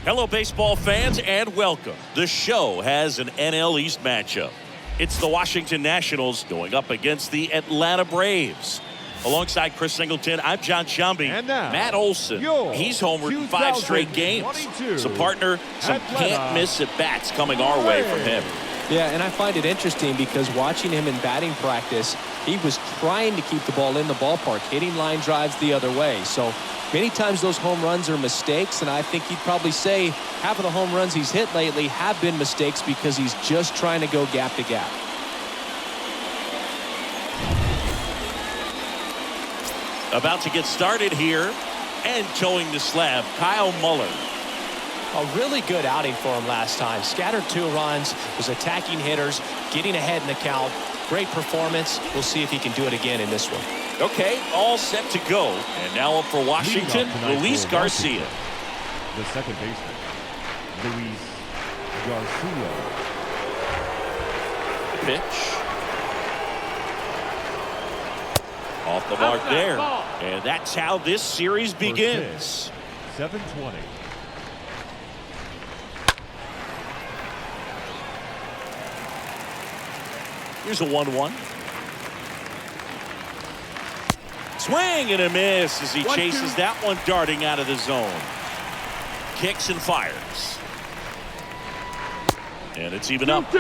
Hello, baseball fans, and welcome. The show has an NL East matchup. It's the Washington Nationals going up against the Atlanta Braves. Alongside Chris Singleton, I'm John Sciambi. And now, Matt Olson. He's homered in 5 straight games. So, partner, some can't-miss at-bats coming our way from him. Yeah, and I find it interesting because watching him in batting practice, he was trying to keep the ball in the ballpark, hitting line drives the other way. So many times those home runs are mistakes, and I think he'd probably say half of the home runs he's hit lately have been mistakes because he's just trying to go gap to gap. About to get started here, and towing the slab, Kyle Muller. A really good outing for him last time. Scattered 2 runs, was attacking hitters, getting ahead in the count. Great performance. We'll see if he can do it again in this one. Okay, all set to go. And now up for Washington, Luis Garcia. The second baseman, Luis Garcia. Pitch. Off the mark there. And that's how this series begins. 7:20. Here's a 1-1. Swing and a miss as he chases that one darting out of the zone. Kicks and fires. And it's even up.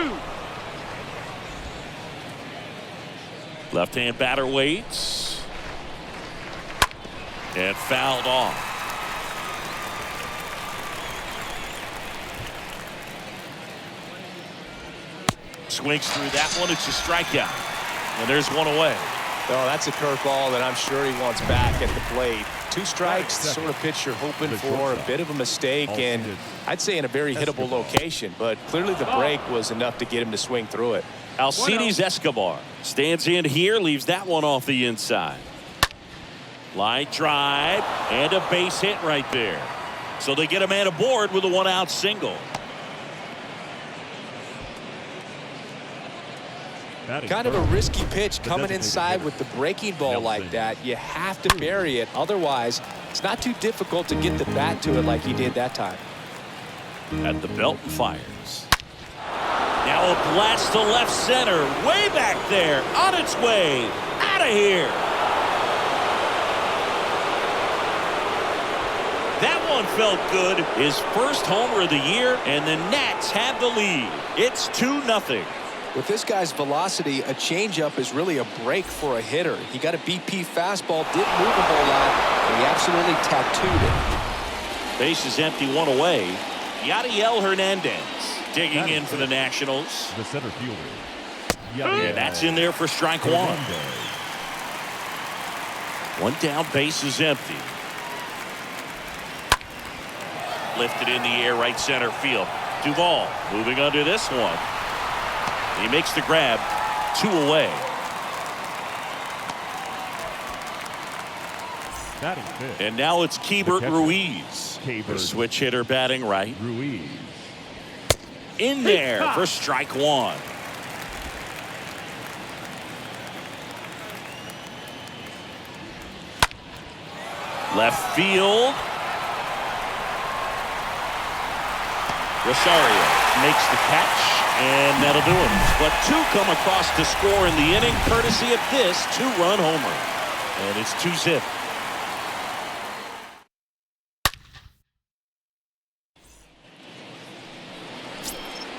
Left-hand batter waits. And fouled off. Swings through that one. It's a strikeout. And there's one away. Oh, that's a curveball that I'm sure he wants back at the plate. 2 strikes, the sort of pitch you're hoping for. A bit of a mistake, and I'd say in a very hittable location. But clearly the break was enough to get him to swing through it. Alcides Escobar stands in here, leaves that one off the inside. Line drive, and a base hit right there. So they get a man aboard with a 1-out single. Kind of a risky pitch coming inside with the breaking ball like that. You have to bury it. Otherwise, it's not too difficult to get the bat to it like he did that time. At the belt and fires. Now a blast to left center. Way back there. On its way. Out of here. That one felt good. His first homer of the year, and the Nats have the lead. It's 2-0. With this guy's velocity, a changeup is really a break for a hitter. He got a BP fastball, didn't move a whole lot, and he absolutely tattooed it. Base is empty, 1 away. Yadiel Hernandez digging in for the Nationals. The center fielder. And that's in there for strike 1. 1 down, base is empty. Lifted in the air, right center field. Duvall moving under this one. He makes the grab. 2 away. And now it's Keibert Ruiz. The switch hitter batting right. Ruiz. In there for strike 1. Left field. Rosario makes the catch. And that'll do it. But 2 come across to score in the inning, courtesy of this 2-run homer. And it's 2-zip.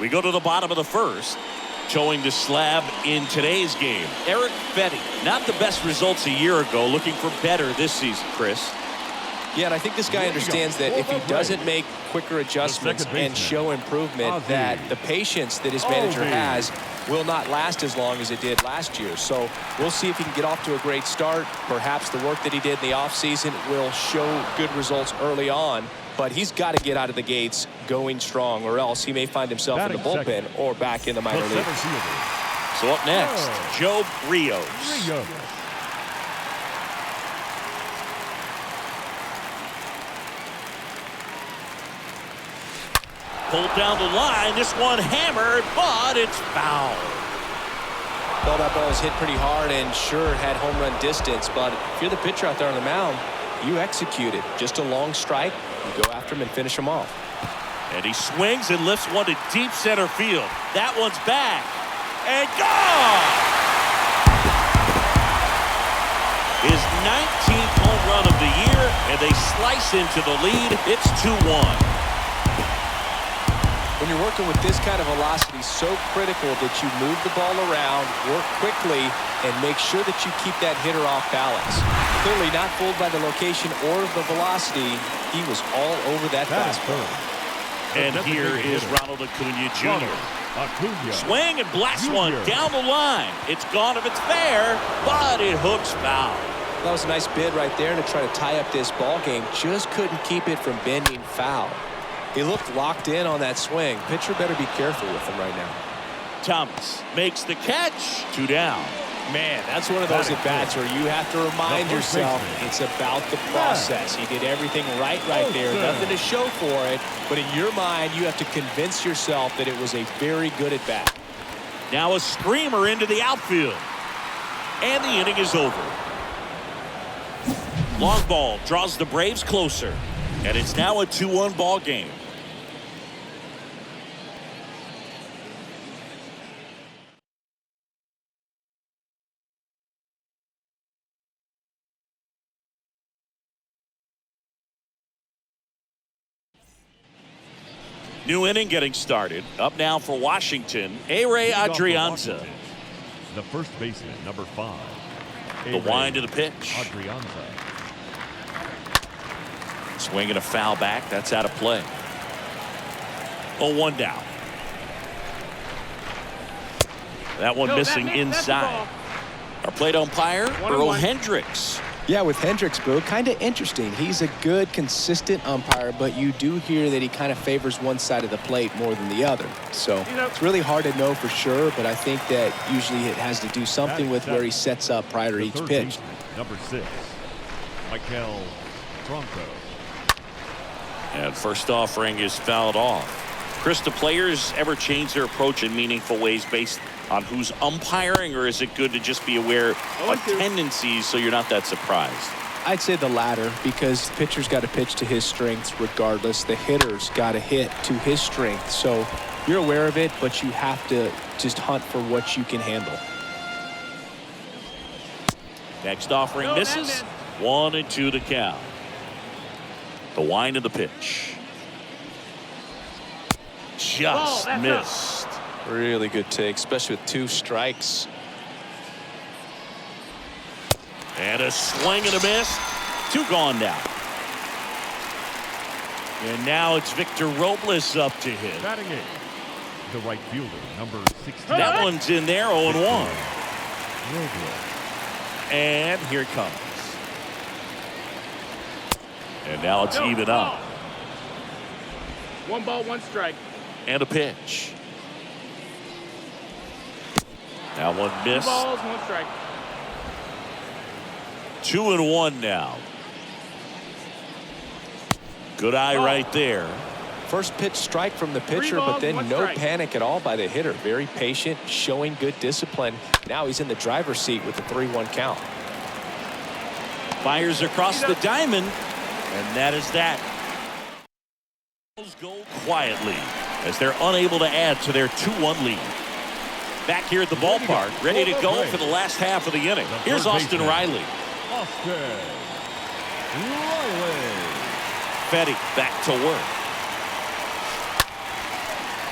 We go to the bottom of the first. Towing the slab in today's game, Eric Fetty. Not the best results a year ago. Looking for better this season, Chris. Yeah, and I think this guy understands that if he doesn't make quicker adjustments and show improvement, that the patience that his manager has will not last as long as it did last year. So we'll see if he can get off to a great start. Perhaps the work that he did in the offseason will show good results early on. But he's got to get out of the gates going strong, or else he may find himself in the bullpen or back in the minor league. So up next, Joe Rios. Pulled down the line. This one hammered, but it's foul. Well, that ball was hit pretty hard and sure had home run distance. But if you're the pitcher out there on the mound, you execute it. Just a long strike. You go after him and finish him off. And he swings and lifts one to deep center field. That one's back. And gone! His 19th home run of the year, and they slice into the lead. It's 2-1. When you're working with this kind of velocity, so critical that you move the ball around, work quickly, and make sure that you keep that hitter off balance. Clearly not fooled by the location or the velocity. He was all over that fastball. And here is Ronald Acuna Jr. Swing and blasts one down the line. It's gone if it's fair, but it hooks foul. That was a nice bid right there to try to tie up this ball game. Just couldn't keep it from bending foul. He looked locked in on that swing. Pitcher better be careful with him right now. Thomas makes the catch. 2 down. Man, that's one of those at-bats where you have to remind yourself it's about the process. He did everything right there. Nothing to show for it. But in your mind, you have to convince yourself that it was a very good at-bat. Now a screamer into the outfield. And the inning is over. Long ball draws the Braves closer. And it's now a 2-1 ball game. New inning getting started. Up now for Washington, A-Ray Adrianza. The first baseman, number 5. The wind to the pitch. Adrianza. Swinging a foul back. That's out of play. 0-1 down. That one missing inside. Our plate umpire, Earl Hendricks. Yeah, with Hendricks, Boo, kind of interesting. He's a good, consistent umpire, but you do hear that he kind of favors one side of the plate more than the other. So it's really hard to know for sure, but I think that usually it has to do something with where he sets up prior to each pitch. Number 6, Maikel Franco. And first offering is fouled off. Chris, do players ever change their approach in meaningful ways based on who's umpiring, or is it good to just be aware of tendencies so you're not that surprised? I'd say the latter, because the pitcher's got to pitch to his strengths regardless. The hitter's got to hit to his strength. So you're aware of it, but you have to just hunt for what you can handle. Next offering misses. 1-2 to count. The wind of the pitch. Just missed. Really good take, especially with 2 strikes. And a swing and a miss. 2 gone now. And now it's Victor Robles up to hit. Batting in, the right fielder, number 16. That one's in there, 0-1. Robles. And here it comes. And now it's even up. 1 ball, 1 strike. And a pitch. That one missed. 2 balls, 1 strike. 2-1 now. Good eye right there. First pitch strike from the pitcher, but then no panic at all by the hitter. Very patient, showing good discipline. Now he's in the driver's seat with the 3-1 count. Fires across the diamond, and that is that. Go quietly as they're unable to add to their 2-1 lead. Back here at the ballpark, ready to go for the last half of the inning. Here's Austin Riley. Austin Riley. Fetty back to work.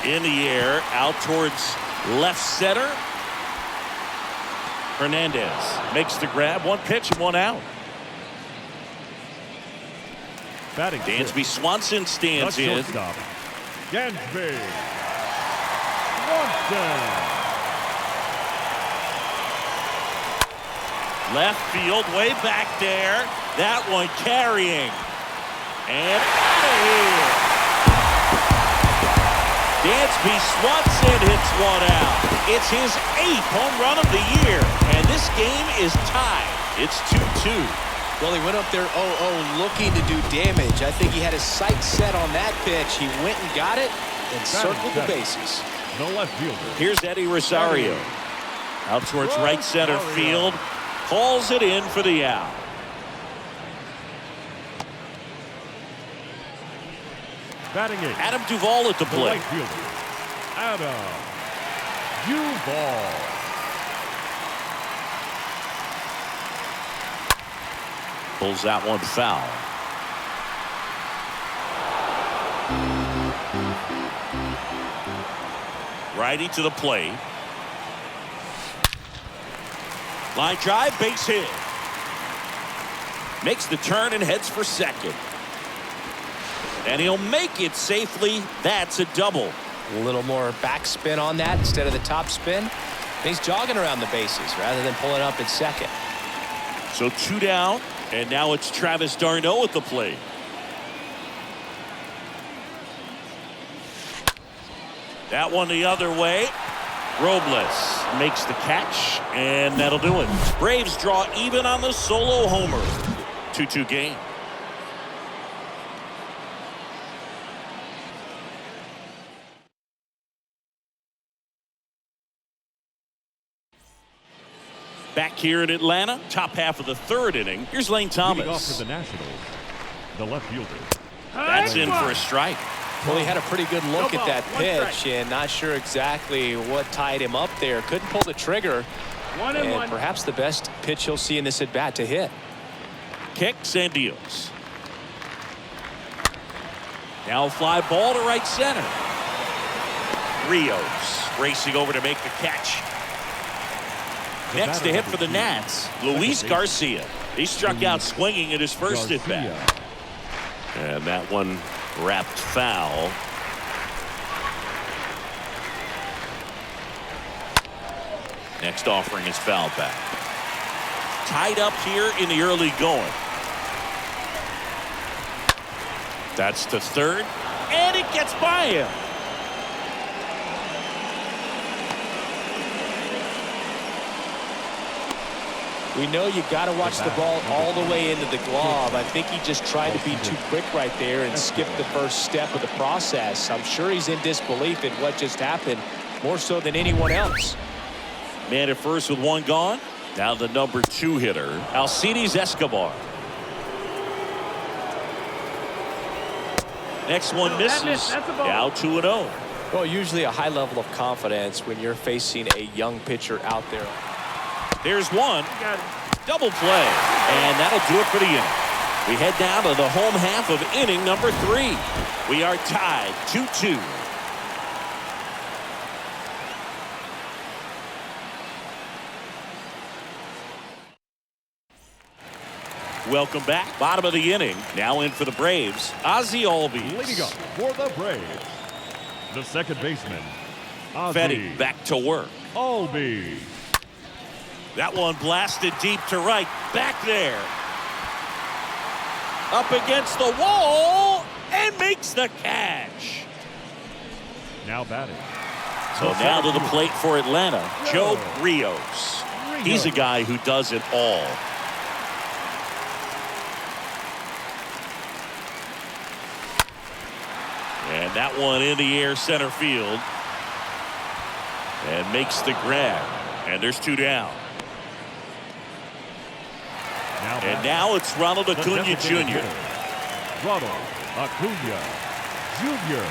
In the air, out towards left center. Hernandez makes the grab. One pitch and one out. Batting Dansby Swanson stands the in. shortstop, Dansby Swanson. Left field, way back there. That one carrying. And out of here. Dansby Swanson hits one out. It's his 8th home run of the year. And this game is tied. It's 2-2. Well, he went up there 0-0 looking to do damage. I think he had his sights set on that pitch. He went and got it and circled the bases. The left fielder. Here's Eddie Rosario. Out towards right center field. Hauls it in for the out. Batting 8. Adam Duvall at the The plate. right fielder, Adam Duvall. Pulls that one foul. Righty to the plate. Line drive, base hit. Makes the turn and heads for second. And he'll make it safely. That's a double. A little more backspin on that instead of the top spin. He's jogging around the bases rather than pulling up at second. So 2 down, and now it's Travis d'Arnaud at the plate. That one the other way. Robles makes the catch, and that'll do it. Braves draw even on the solo homer. 2-2 game. Back here in Atlanta, top half of the 3rd inning. Here's Lane Leading off Thomas. for the Nationals, the left fielder. That's in for a strike. Well, he had a pretty good look at that pitch and not sure exactly what tied him up there. Couldn't pull the trigger. And perhaps the best pitch he'll see in this at bat to hit. Kicks and deals. Now a fly ball to right center. Rios racing over to make the catch. Next to hit for the Nats, Luis Garcia. He struck out swinging at his first at bat. And that one wrapped foul. Next offering is foul back. Tied up here in the early going. That's to third, and it gets by him. We know you got to watch the ball all the way into the glove. I think he just tried to be too quick right there and skipped the first step of the process. I'm sure he's in disbelief at what just happened, more so than anyone else. Man at first with one gone. Now the number 2 hitter, Alcides Escobar. Next one misses. Now 2-0. Well, usually a high level of confidence when you're facing a young pitcher out there. There's one. Double play. And that'll do it for the inning. We head down to the home half of inning number 3. We are tied 2-2. Welcome back. Bottom of the inning. Now in for the Braves, Ozzie Albies. Leading up for the Braves, the second baseman, Ozzie Fetty back to work. Albies. That one blasted deep to right. Back there. Up against the wall and makes the catch. Now batting. So now to the plate for Atlanta, Joe Rios. He's a guy who does it all. And that one in the air center field. And makes the grab. And there's 2 down. And now it's Ronald Acuna Jr. Ronald Acuna Jr.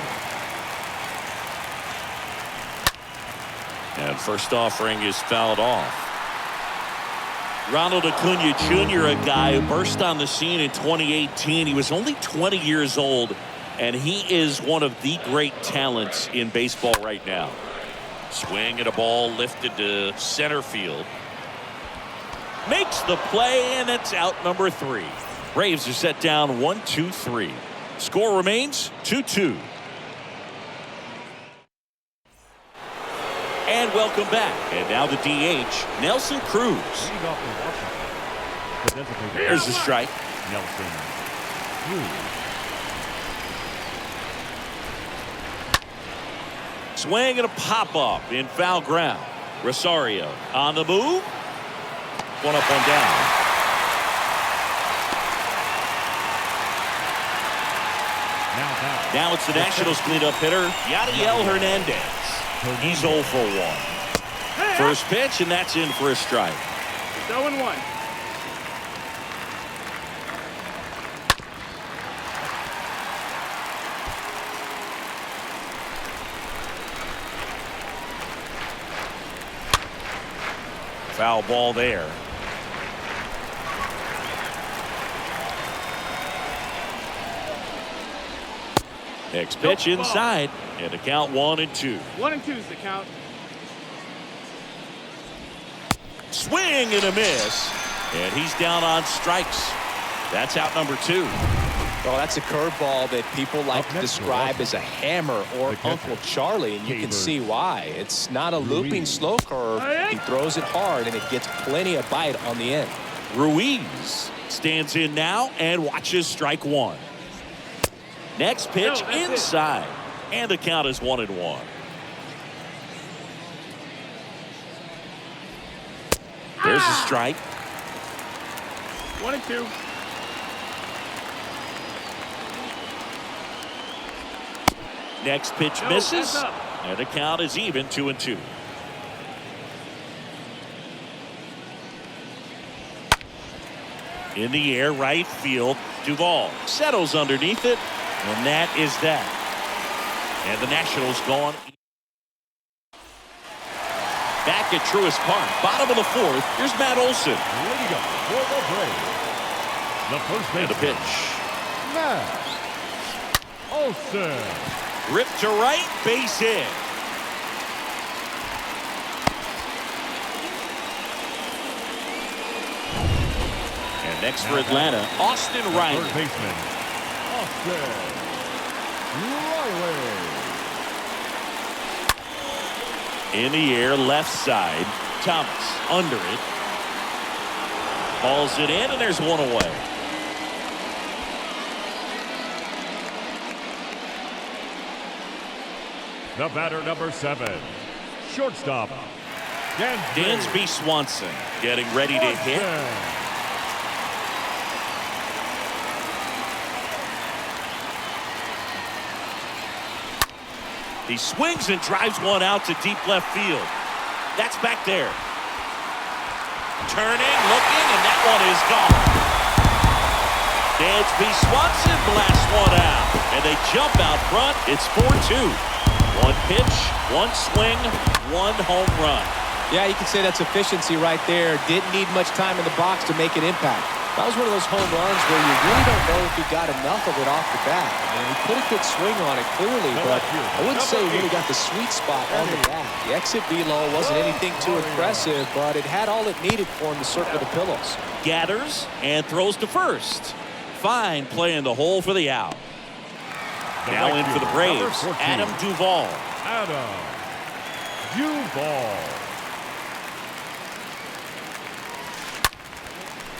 And first offering is fouled off. Ronald Acuna Jr., a guy who burst on the scene in 2018. He was only 20 years old, and he is one of the great talents in baseball right now. Swing and a ball lifted to center field. Makes the play, and it's out number 3. Braves are set down 1-2-3. Score remains 2-2. And welcome back. And now the DH, Nelson Cruz. Leading off for Washington, the designated There's the strike. Nelson Cruz. Swing and a pop-up in foul ground. Rosario on the move. One up, one down. Now it's the Nationals cleanup hitter, Yadiel Hernandez. He's 0 for 1. First pitch, and that's in for a strike. 0-1. Foul ball there. Next pitch inside, and a count 1-2. 1-2 is the count. Swing and a miss, and he's down on strikes. That's out number 2. Well, that's a curveball that people like Up to next for describe as a hammer or the catcher, Uncle Charlie, and you can see why. It's not a looping slow curve. He throws it hard, and it gets plenty of bite on the end. Ruiz stands in now and watches strike 1. Next pitch inside, and the count is 1-1. There's a strike. 1-2. Next pitch misses, and the count is even 2-2. In the air, right field, Duvall settles underneath it, and that is that. And the Nationals gone. Back at Truist Park, bottom of the 4th. Here's Matt Olson. Leading up for the Braves, the first And a baseman, pitch. Matt Olson. Ripped to right, base hit. And next for Atlanta, Austin Riley. Third baseman, Austin Riley. In the air, left side. Thomas under it. Hauls it in, and there's one away. The batter, number 7, shortstop, Dansby Swanson getting ready to hit. He swings and drives one out to deep left field. That's back there. Turning, looking, and that one is gone. Dansby Swanson blasts one out, and they jump out front. It's 4-2. One pitch, one swing, one home run. Yeah, you can say that's efficiency right there. Didn't need much time in the box to make an impact. That was one of those home runs where you really don't know if he got enough of it off the bat. I mean, he put a good swing on it clearly, but I wouldn't say he really got the sweet spot on the bat. The exit velo wasn't anything too impressive, but it had all it needed for him to circle the pillows. Gathers and throws to first. Fine play in the hole for the out. Now in for the Braves, Adam Duvall. Adam Duvall.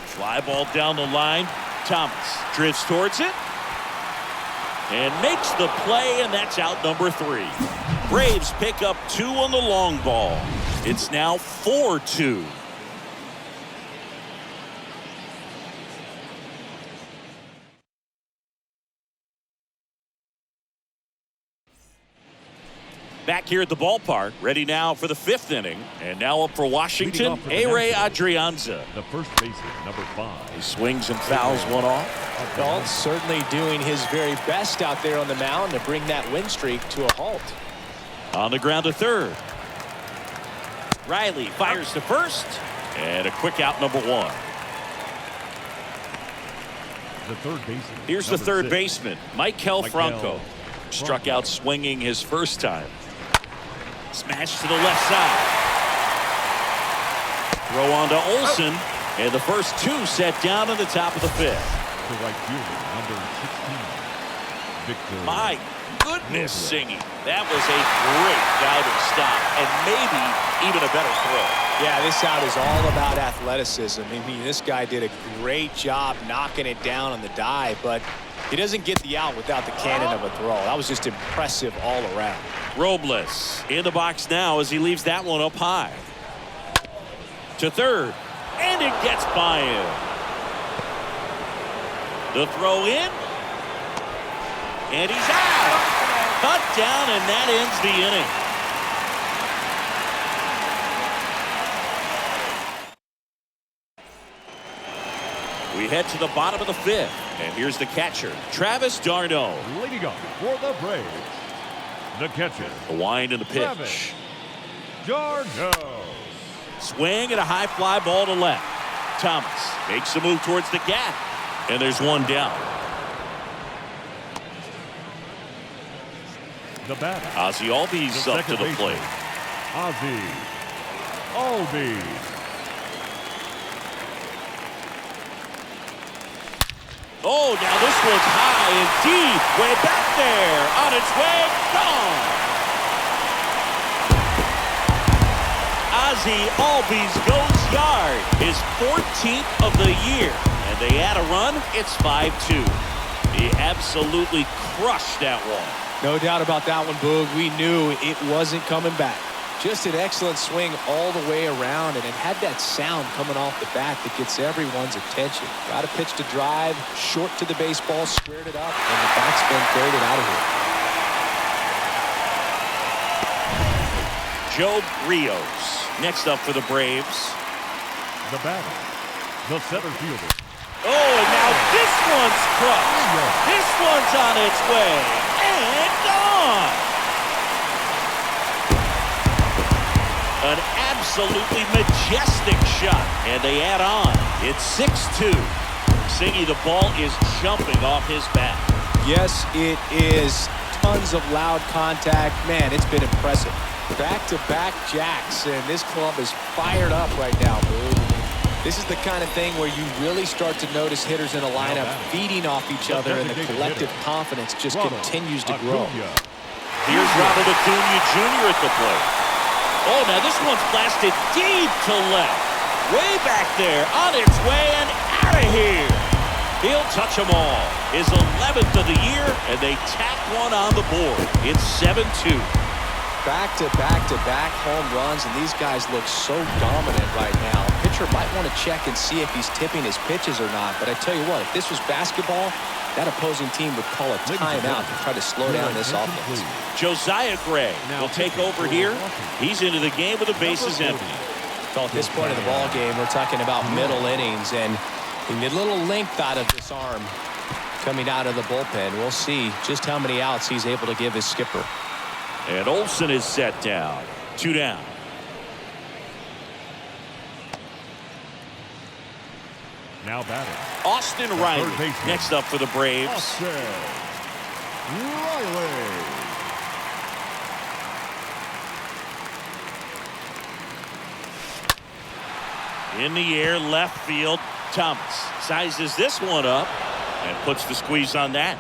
Fly ball down the line. Thomas drifts towards it and makes the play, and that's out number 3. Braves pick up 2 on the long ball. It's now 4-2. Back here at the ballpark, ready now for the 5th inning. And now up for Washington, for the A-Ray Nationals, Adrianza. the first baseman, number 5. He swings and fouls one off. Well, certainly doing his very best out there on the mound to bring that win streak to a halt. On the ground to third. Riley fires to first, And a quick out, number 1. The third baseman. Here's the third baseman, Maikel Franco. Struck out swinging his first time. Smash to the left side. Throw on to Olson. And the first 2 set down in the top of the 5th. To right fielder, number 16, Victor. My goodness, singing. That was a great diving stop and maybe even a better throw. Yeah, this out is all about athleticism. I mean, this guy did a great job knocking it down on the dive, but he doesn't get the out without the cannon of a throw. That was just impressive all around. Robles in the box now as he leaves that one up high. To third, and it gets by him. The throw in, and he's out. Cut down, and that ends the inning. We head to the bottom of the 5th, and here's the catcher, Travis d'Arnaud. Leading off for the Braves, the catcher, The wind and the pitch. Travis d'Arnaud. Swing and a high fly ball to left. Thomas makes a move towards the gap, and there's one down. The batter, Ozzie Albies up to the plate. Ozzie Albies. Oh, now this one's high and deep, way back there, on its way, gone. Ozzie Albies goes yard, his 14th of the year, and they add a run. It's 5-2. He absolutely crushed that one. No doubt about that one, Boog. We knew it wasn't coming back. Just an excellent swing all the way around, and it had that sound coming off the bat that gets everyone's attention. Got a pitch to drive, short to the baseball, squared it up, and the backspin carried it out of here. Joe Rios next up for the Braves. The batter, the center fielder. Oh, and now this one's crushed. This one's on its way, and gone. An absolutely majestic shot, and they add on. It's 6-2. Singy, the ball is jumping off his bat. Yes, it is. Tons of loud contact. Man, it's been impressive. Back-to-back jacks, and this club is fired up right now, Boog. This is the kind of thing where you really start to notice hitters in a lineup feeding off each other, and the collective confidence just continues to grow. Here's Ronald Acuna Jr. at the plate. Oh, now this one's blasted deep to left. Way back there, on its way and out of here. He'll touch them all. His 11th of the year, and they tack one on the board. It's 7-2. Back-to-back-to-back home runs, and these guys look so dominant right now. Pitcher might want to check and see if he's tipping his pitches or not, but I tell you what, if this was basketball, that opposing team would call a timeout to try to slow down this offense. Josiah Gray will take over here. He's into the game with the bases empty. So at this point in the ball game, we're talking about middle innings, and he need a little length out of this arm coming out of the bullpen. We'll see just how many outs he's able to give his skipper. And Olson is set down. 2 down. Now batting, Austin Riley next up for the Braves. Austin Riley. In the air, left field. Thomas sizes this one up and puts the squeeze on that.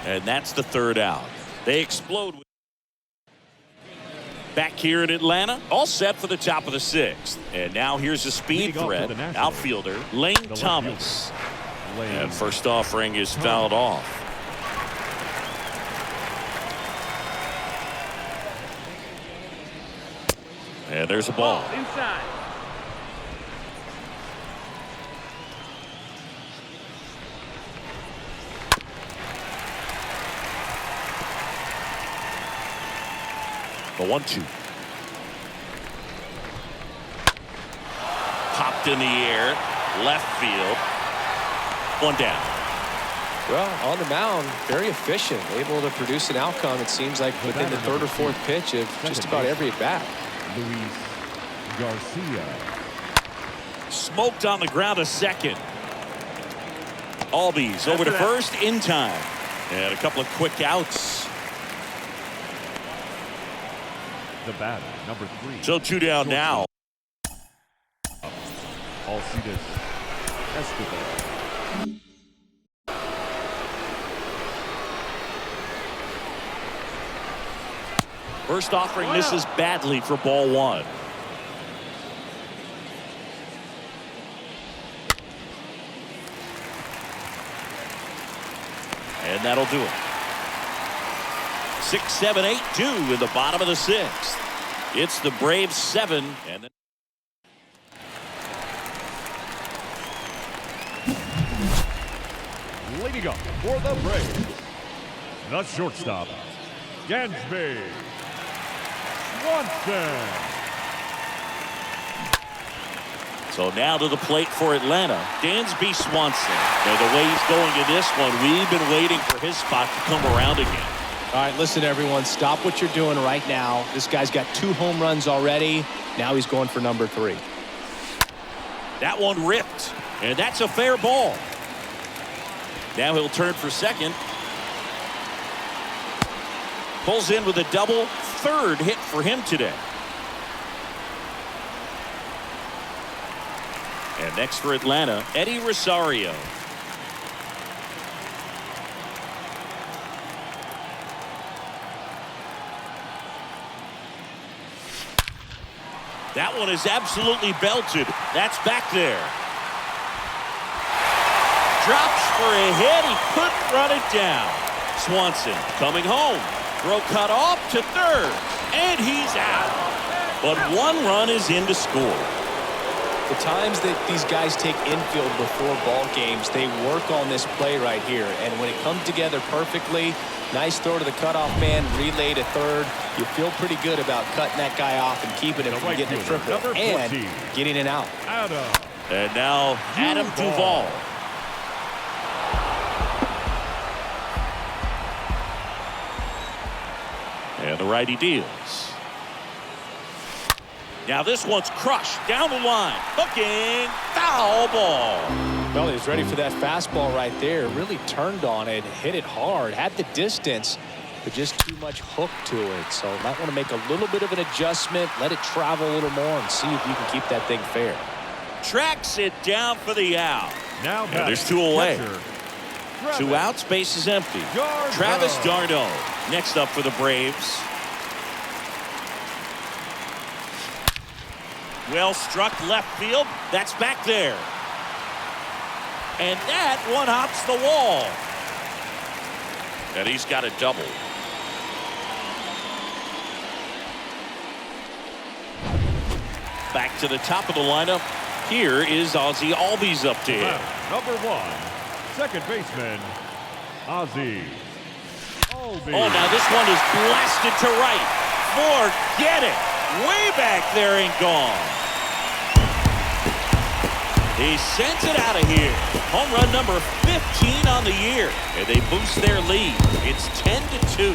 And that's the 3rd out. They explode. Back here in Atlanta, all set for the top of the 6th. And now here's a speed threat, outfielder Lane Thomas. And first offering is fouled off. And there's a ball. Inside. The 1-2. Popped in the air, left field. 1 down. Well, on the mound, very efficient, able to produce an outcome, it seems like, within the 3rd or 4th pitch of just about every at-bat. Luis Garcia. smoked on the ground a second. Albies over to first in time. And a couple of quick outs. The batter, number 3. So 2 down now. Alcides Escobar. First offering misses badly for ball 1. And that'll do it. 6, 7, 8, 2 in the bottom of the 6th. It's the Braves 7. And then Leading up for the Braves, the shortstop, Dansby Swanson. so now to the plate for Atlanta, Dansby Swanson. Now, the way he's going in this one, we've been waiting for his spot to come around again. All right, listen, everyone, stop what you're doing right now. This guy's got 2 home runs already. Now he's going for number 3. That one ripped, and that's a fair ball. Now he'll turn for second. Pulls in with a double. 3rd hit for him today. And next for Atlanta, Eddie Rosario. That one is absolutely belted. That's back there. Drops for a hit. He couldn't run it down. Swanson coming home. Throw cut off to 3rd. And he's out. But 1 run is in to score. The times that these guys take infield before ball games, they work on this play right here. And when it comes together perfectly, nice throw to the cutoff man, relay to 3rd. You feel pretty good about cutting that guy off and keeping him from getting a triple and getting an out. And now Adam Duvall. And the righty deals. Now this one's crushed down the line. Hooking, foul ball. Well, he was ready for that fastball right there. Really turned on it, hit it hard, had the distance, but just too much hook to it. So might want to make a little bit of an adjustment, let it travel a little more, and see if you can keep that thing fair. Tracks it down for the out. Now there's 2 away. 2 outs, base is empty. Travis d'Arnaud next up for the Braves. Well struck left field. That's back there. And that one hops the wall. And he's got a double. Back to the top of the lineup. Here is Ozzie Albies up to him. Number 1, second baseman, Ozzie Albies. Oh, now this one is blasted to right. Forget it. Way back there and gone. He sends it out of here. Home run number 15 on the year. And they boost their lead. It's 10-2.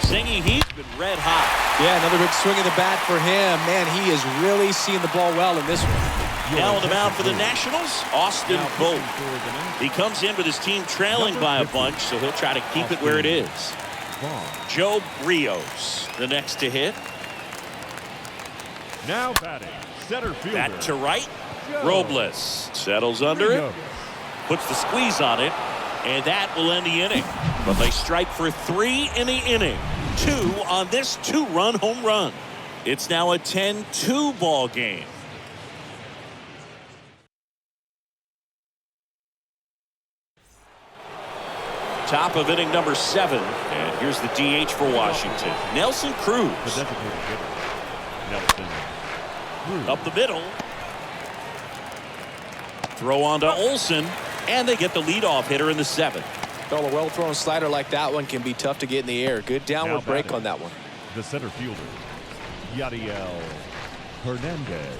Singy, he's been red hot. Yeah, another big swing of the bat for him. Man, he is really seeing the ball well in this one. Now on the mound for the Nationals, Austin Vogt. He comes in with his team trailing by a bunch, so he'll try to keep it where it is. Joe Rios, the next to hit. Now batting, center fielder. Bat to right. Robles settles under it, puts the squeeze on it, and that will end the inning. But they strike for 3 in the inning. 2 on this 2-run home run. It's now a 10-2 ball game. Top of inning number 7, and here's the DH for Washington, Nelson Cruz. The designated hitter, Nelson Cruz. Up the middle. Throw on to Olsen, and they get the leadoff hitter in the 7th. Well, a well-thrown slider like that one can be tough to get in the air. Good downward break on that one. The center fielder, Yadiel Hernandez.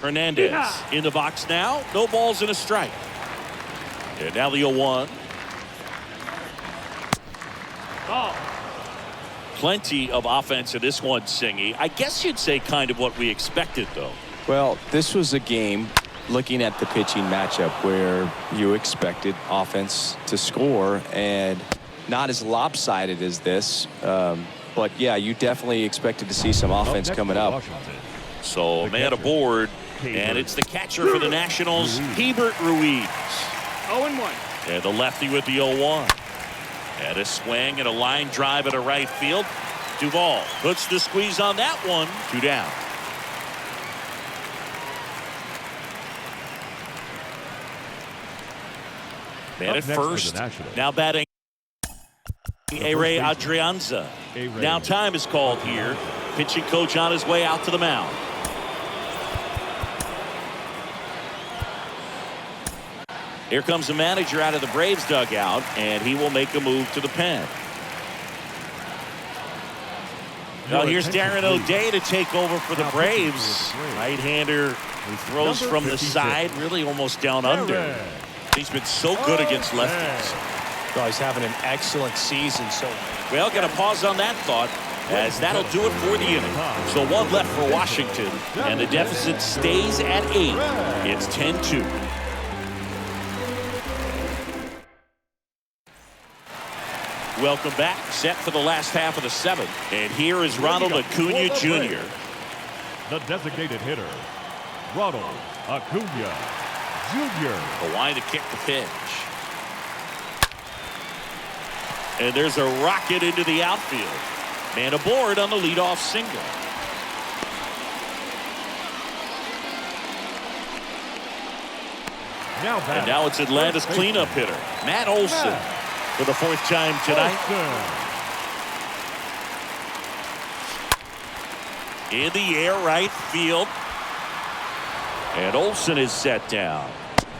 Hernandez in the box now. No balls and a strike. And now the 0-1. Oh. Plenty of offense in this one, Singy. I guess you'd say kind of what we expected, though. Well, this was a game looking at the pitching matchup where you expected offense to score, and not as lopsided as this. But yeah, you definitely expected to see some offense coming up. So a man aboard, and it's the catcher for the Nationals, Hebert Ruiz. 0-1. And the lefty with the 0-1. And a swing and a line drive at a right field. Duvall puts the squeeze on that one. 2 down. Man at first. Now batting A-Ray Adrianza. Now time is called here. Pitching coach on his way out to the mound. Here comes the manager out of the Braves dugout, and he will make a move to the pen. Now here's Darren O'Day to take over for the Braves. Right-hander who throws from the side, really almost down under. He's been so good against lefties. Oh, he's having an excellent season. So well, going to pause on that thought, as that'll do it for the inning. So 1 left for Washington, and the deficit stays at 8. It's 10-2. Welcome back. Set for the last half of the 7th. And here is Ronald Acuna Jr. The designated hitter, Ronald Acuna Jr. Hawaii to kick the pitch. And there's a rocket into the outfield. Man aboard on the leadoff single. And now it's Atlanta's cleanup hitter, Matt Olson, for the 4th time tonight. In the air, right field. And Olson is set down.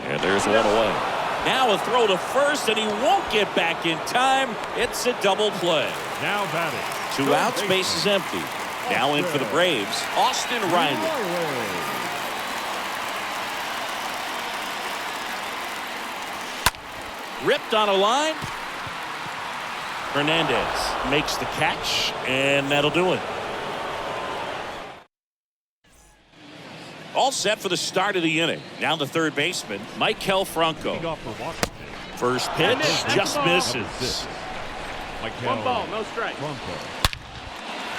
And there's one away. Now a throw to first, and he won't get back in time. It's a double play. Now batting. 2 outs, base is empty. Now in for the Braves, Austin Riley. Ripped on a line. Hernandez makes the catch, and that'll do it. All set for the start of the inning. Now the third baseman, Maikel Franco. First pitch just misses. 1 ball, no strike.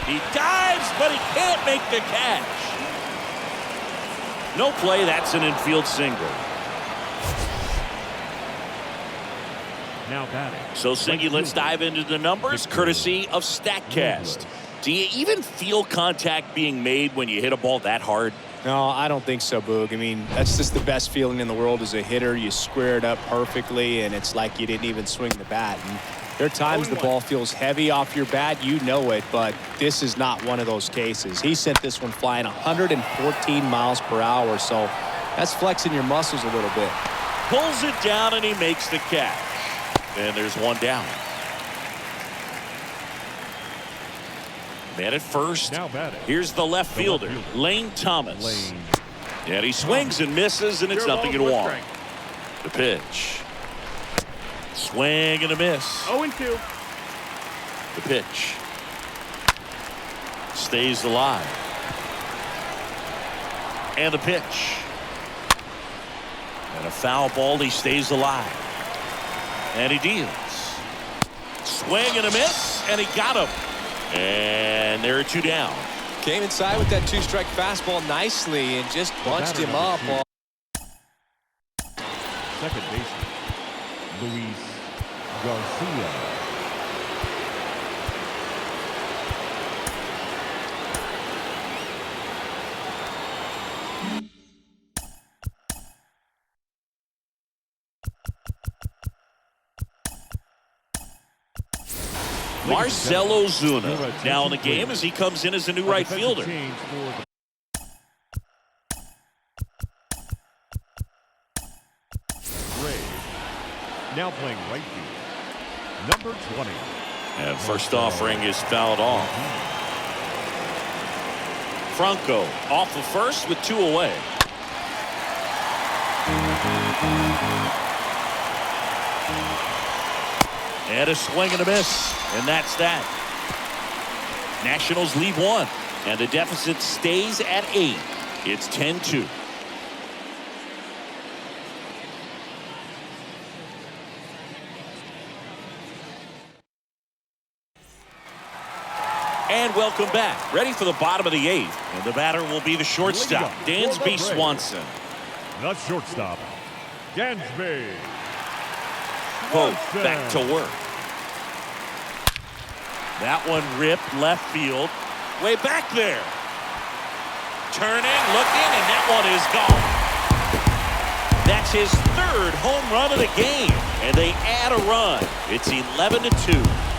He dives, but he can't make the catch. No play. That's an infield single. Now batting. So, Singy, let's dive into the numbers, courtesy of StatCast. Do you even feel contact being made when you hit a ball that hard? no, I don't think so, Boog. I mean, that's just the best feeling in the world as a hitter. You square it up perfectly, and it's like you didn't even swing the bat. And there are times the ball feels heavy off your bat. You know it, but this is not one of those cases. He sent this one flying 114 miles per hour, so that's flexing your muscles a little bit. Pulls it down, and he makes the catch. And there's one down. Man at first. Now batting. Here's the left fielder, Lane Thomas. And he swings and misses, and it's nothing at 1. The pitch. Swing and a miss. 0-2. The pitch. Stays alive. And the pitch. And a foul ball. He stays alive. And he deals. Swing and a miss, and he got him. And there are 2 down. Came inside with that 2-strike fastball nicely and just bunched him up. Second baseman, Luis Garcia. Marcell Ozuna now in the game as he comes in as a new right fielder. Now playing right field, number 20. And first offering is fouled off. Franco off of first with 2 away. And a swing and a miss. And that's that. Nationals lead 1. And the deficit stays at 8. It's 10-2. And welcome back. Ready for the bottom of the 8th. And the batter will be the shortstop, Dansby Swanson. The shortstop, Dansby. Both back to work. That one ripped left field. Way back there. Turning, looking, and that one is gone. That's his 3rd home run of the game. And they add a run. It's 11-2.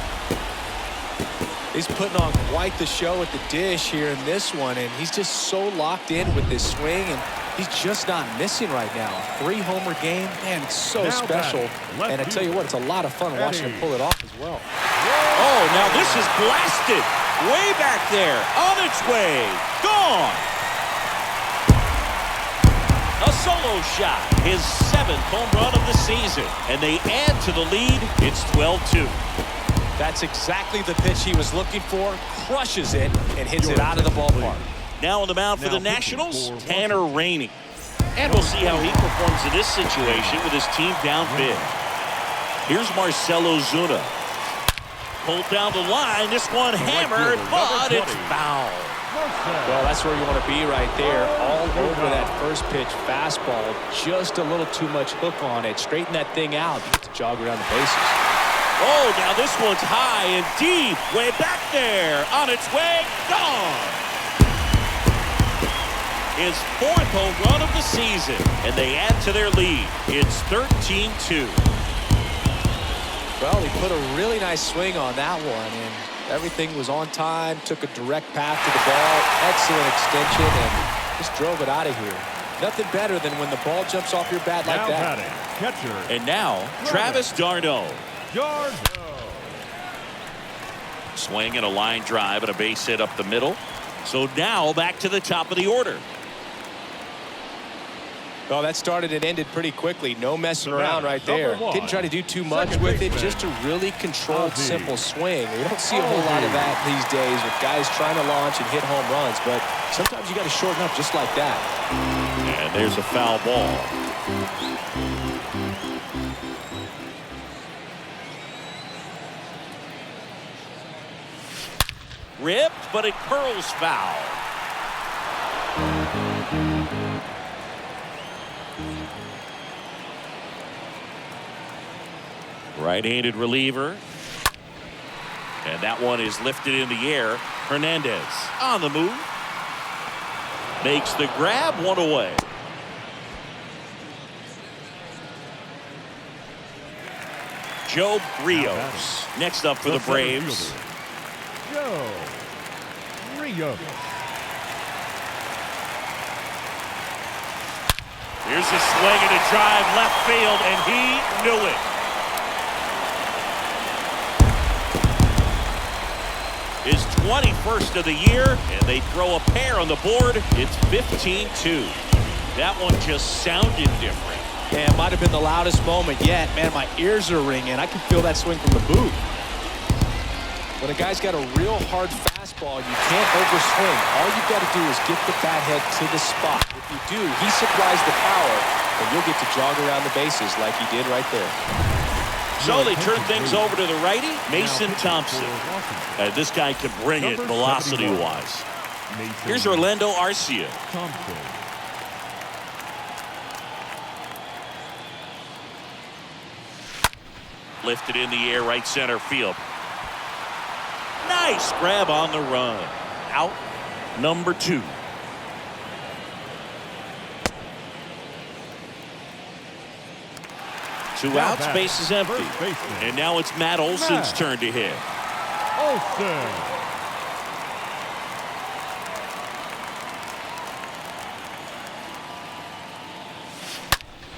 He's putting on quite the show at the dish here in this one, and he's just so locked in with this swing, and he's just not missing right now. 3-homer game, man, it's so now special. And I tell you what, it's a lot of fun watching him pull it off as well. Oh, now this is blasted. Way back there. On its way. Gone. A solo shot. His 7th home run of the season. And they add to the lead. It's 12-2. That's exactly the pitch he was looking for. Crushes it and hits it out of the ballpark. Now on the mound for the Nationals, Tanner Rainey. And we'll see how he performs in this situation with his team down big. Here's Marcell Ozuna. Pulled down the line. This one hammered, but it's foul. Well, that's where you want to be right there. All over that first pitch fastball. Just a little too much hook on it. Straighten that thing out. You get to jog around the bases. Oh, now this one's high and deep. Way back there. On its way. Gone. His 4th home run of the season. And they add to their lead. It's 13-2. Well, he put a really nice swing on that one, and everything was on time, took a direct path to the ball, excellent extension, and just drove it out of here. Nothing better than when the ball jumps off your bat like that. Catcher. And now, Travis d'Arnaud. Swing and a line drive and a base hit up the middle. So now back to the top of the order. Well, that started and ended pretty quickly. No messing around right there. Didn't try to do too much with it. Just a really controlled, simple swing. You don't see a whole lot of that these days with guys trying to launch and hit home runs. But sometimes you got to shorten up just like that. And there's a foul ball. Ripped, but it curls foul. Right-handed reliever. And that one is lifted in the air. Hernandez on the move. Makes the grab, one away. Joe Rios next up for the Braves. Joe Rios. Here's a swing and a drive left field, and he knew it. His 21st of the year, and they throw a pair on the board. It's 15-2. That one just sounded different. Yeah, it might have been the loudest moment yet. Man, my ears are ringing. I can feel that swing from the booth. When a guy's got a real hard fastball, you can't overswing. All you've got to do is get the bat head to the spot. If you do, he supplies the power, and you'll get to jog around the bases like he did right there. So they turn things over to the righty, Mason Thompson. This guy could bring it velocity-wise. Here's Orlando Arcia. Lifted in the air, right center field. Nice grab on the run. Out number 2. Two outs, base is empty. And now it's Matt Olson's turn to hit. Olson.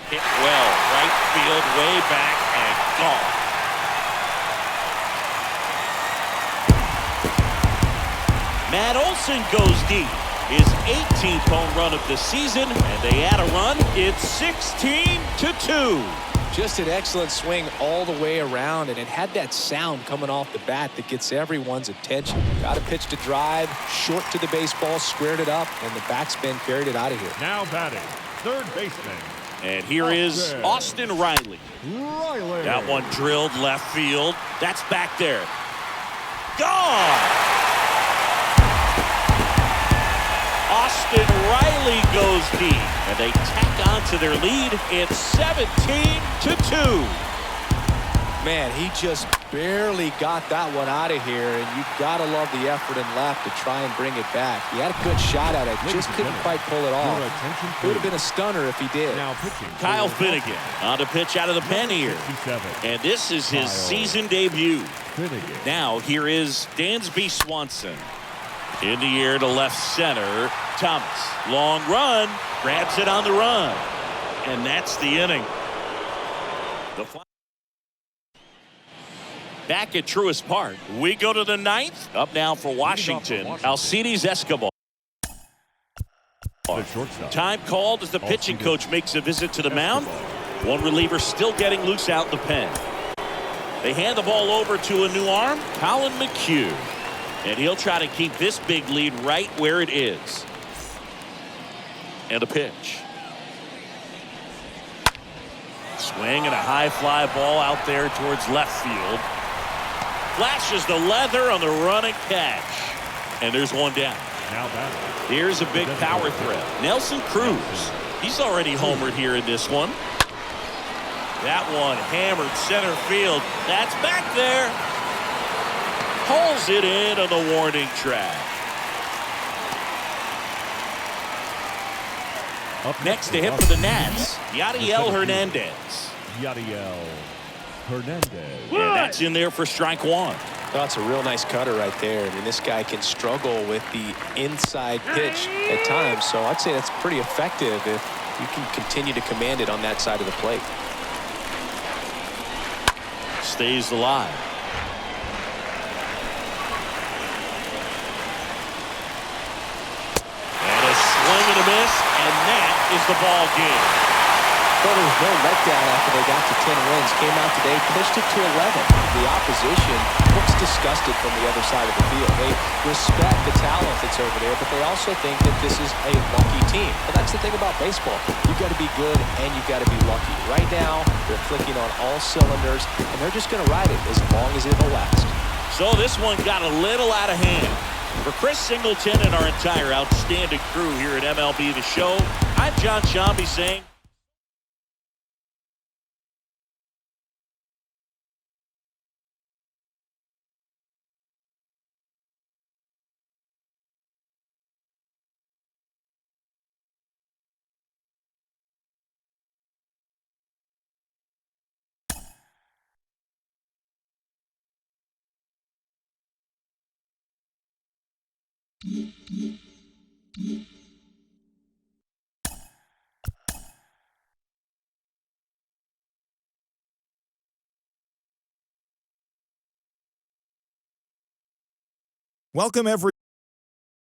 Hit well, right field, way back, and gone. Matt Olson goes deep. His 18th home run of the season, and they add a run. It's 16-2. Just an excellent swing all the way around, and it had that sound coming off the bat that gets everyone's attention. Got a pitch to drive, short to the baseball, squared it up, and the backspin carried it out of here. Now batting, third baseman. And here is Austin Riley. That one drilled left field. That's back there. Gone! Austin Riley goes deep. And they tack on to their lead. It's 17-2. Man, he just barely got that one out of here, and you've got to love the effort and left to try and bring it back. He had a good shot at it, just couldn't quite pull it off. It would have been a stunner if he did. Now pitching. Kyle Finnegan on to pitch out of the pen here. 67. And this is his season debut. Finnegan. Now here is Dansby Swanson. In the air to left center. Thomas. Long run. Grabs it on the run. And that's the inning. Back at Truist Park. We go to the ninth. Up now for Washington. Alcides Escobar. The shortstop. Time called as the pitching coach makes a visit to the mound. One reliever still getting loose out the pen. They hand the ball over to a new arm, Colin McHugh. And he'll try to keep this big lead right where it is. And a pitch. Swing and a high fly ball out there towards left field. Flashes the leather on the running catch. And there's one down. Now batting. Here's a big power threat. Nelson Cruz. He's already homered here in this one. That one hammered center field. That's back there. Pulls it in on the warning track. Up Next to hit for the Nats, Yadiel Hernandez. Yadiel Hernandez. And that's in there for strike one. That's a real nice cutter right there. I mean, this guy can struggle with the inside pitch at times, so I'd say that's pretty effective if you can continue to command it on that side of the plate. Stays alive. And a swing and a miss, and that is the ball game. Well, there was no letdown after they got to 10 wins. Came out today, pitched it to 11. The opposition looks disgusted from the other side of the field. They respect the talent that's over there, but they also think that this is a lucky team. But that's the thing about baseball. You've got to be good and you've got to be lucky. Right now, they're clicking on all cylinders, and they're just going to ride it as long as it'll last. So this one got a little out of hand. For Chris Singleton and our entire outstanding crew here at MLB The Show, I'm John Shambi saying Welcome everyone.